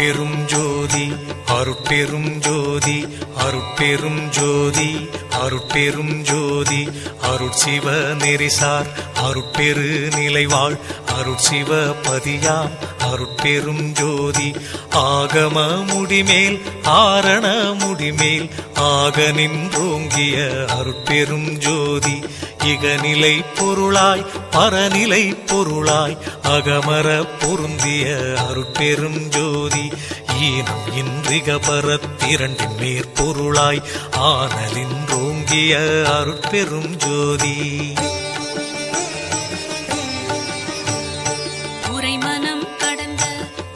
அருட்பெரும் ஜோதி அருட்பெரும் ஜோதி அருட்பெரும் ஜோதி அருட்பெரும் ஜோதி அருட்சிவ நெறிசார் அருட்பெரு நிலைவாழ் அருட்சிவ பதியாம் அருட்பெரும் ஜோதி ஆகம முடிமேல் ஆரண முடிமேல் ஆக நின்றோங்கிய அருட்பெரும் ஜோதி இகநிலை பொருளாய் பரநிலை பொருளாய் அகமர பொருந்திய அருட்பெரும் ஜோதி ஈனம் இன்றிக பரத்திரண்டின் மேற்பொருளாய் ஆனலின்றோங்கிய அருட்பெரும் ஜோதி உரைமனம் கடந்த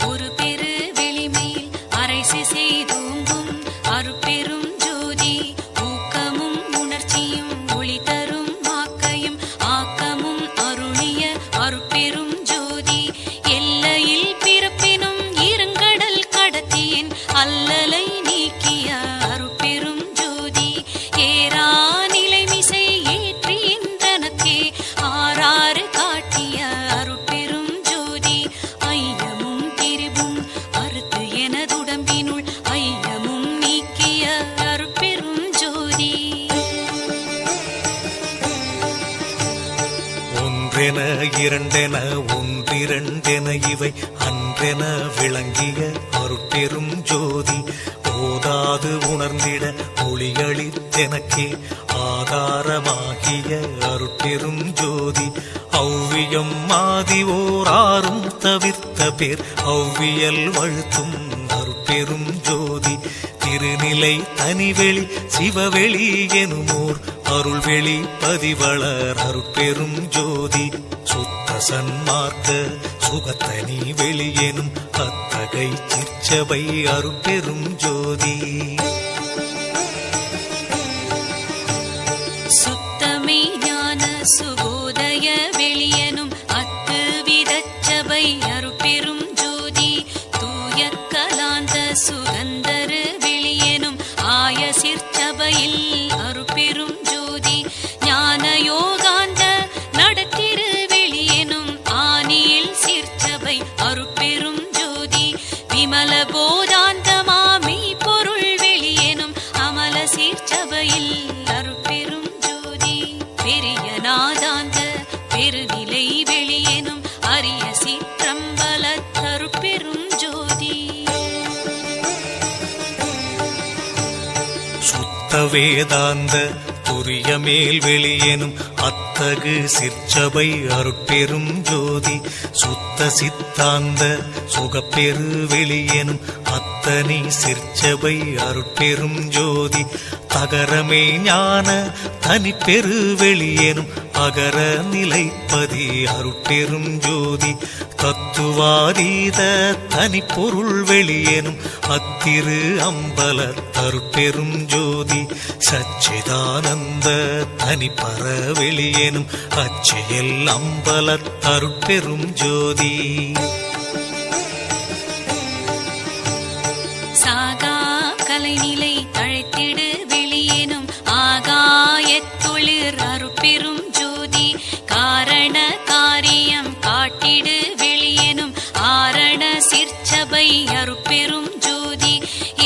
ஒரு பெரு வெளிமேல் அரைசி செய்தோங்கும் அருட்பெரும் ஜோதி ஊக்கமும் உணர்ச்சியும் ஒளி தரும் ஆக்கையும் ஆக்கமும் அருளிய அருட்பெரும் ஜோதி எல்லையில் பிறப்பினும் இருங்கடல் கடத்தியின் அல்லலை நீக்கிய அருட்பெரும் ஜோதி ஏரா நிலைமிசை ஏற்றி என்றனக்கே ஆறாறு காட்டிய அருட்பெரும் ஜோதி ஐயமும் திரிவும் அறுத்து எனதுடம்பினுள் ஐயமும் நீக்கிய அருட்பெரும் ஜோதி ஒன்றென இரண்டென ஒன்றிரண்டென இவை அன்றென விளங்கிய அருட்பெரும் ஜோதி ஓதாது உணர்ந்திட ஒளியளித்தெனக்கே ஆதாரமாகிய அருட்பெரும் ஜோதி ஔவியம் மாதி ஓராறும் தவிர்த்த பேர் ஔவியல் வழுத்தும் அருட்பெரும் ஜோதி திருநிலை தனிவெளி சிவவெளி எனுமோர் அருள்வெளி பதிவளர் அருட்பெரும் ஜோதி சுத்த சன்மார்க்க சுகத்தனி வெளியெனும் அத்தகை சிற்சபை அருட்பெரும் ஜோதி சுத்தமே ஞான சுபோதய வெளியனும் அத்து விதச்சபை அருட்பெரும் ஜோதி தூய கலாந்த சுகந்தரு வெளியனும் ஆய சிற்சபையில் அருட்பெரும் ஜோதி ஞான யோகாந்த நடத்திரு வெளியனும் ஆனியில் சிற்சபை அருட்பெரும் ஜோதி விமல போதாந்தமாமை பொருள் வெளியனும் அமல சிற்சபையில் அருட்பெரும் ஜோதி பெரிய நாதாந்த பெருநிலை வெளியனும் அரிய சிற்றம்பல அருட்பெரும் ஜோதி சுத்த வேதாந்த துரிய மேல் வெளியெனும் அத்தகு சிற்சபை அருட்பெரும் ஜோதி சுத்த சித்தாந்த சுகப்பெரு வெளியெனும் அத்தனி சிற்சபை அருட்பெரும் ஜோதி தகரமே ஞான தனிப்பெரு வெளியெனும் அகர நிலைப்பதி அருட்பெரும் ஜோதி தத்துவாதீத தனிப்பொருள் வெளியெனும் அத்திரு அம்பல அருட்பெரும் ஜோதி சச்சிதானந்த தனிப்பற வெளியெனும் அச்சியல் அம்பல அருட்பெரும் ஜோதி சாகா கலைநிலை தழைத்திடு வெளியேனும் ஆகாயத்தொழிற் அருட்பெரும் ஜோதி காரண காரியம் காட்டிடு வெளியேனும் ஆரண சிற்சபை அருட்பெரும் ஜோதி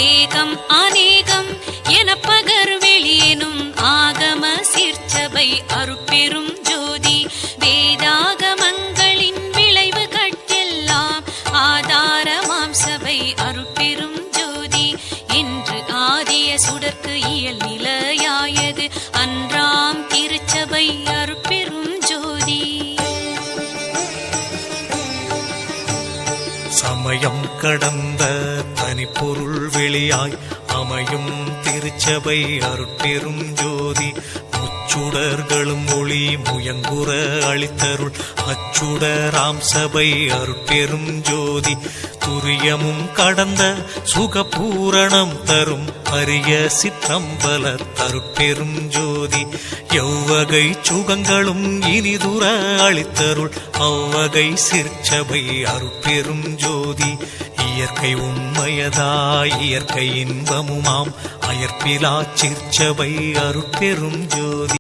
ஏகம் அநேகம் என பகர் வெளியேனும் ஆகம சிற்சபை அருட்பெரும் ஜோதி வேதாகமங்களின் விளைவு கட்டெல்லாம் ஆதாரமாம் சபை அருட்பெரும் ஜோதி என்று ஆதிய சுடர்க்கு இயல் நிலையாயது அன்றாம் திருச்சபை அருட்பெரும் ஜோதி சமயம் கடந்த தனிப்பொருள் வெளியாய் அமையும் திருச்சபை அருட்பெரும் ஜோதி முச்சுடர்களும் ஒளி முயங்குற அளித்தருள் அச்சுடராம் சபை அருட்பெரும் ஜோதி துரியமும் கடந்த சுகபூரணம் தரும் அரிய சிற்றம்பல அருட்பெரும் ஜோதி எவ்வகை சுகங்களும் இனிதுர அளித்தருள் அவ்வகை சிற்சபை அருட்பெரும் ஜோதி இயற்கை உண்மையதாய் இயற்கை இன்பமுமாம் அயற்பிலா சிற்சபை அருட்பெரும் ஜோதி.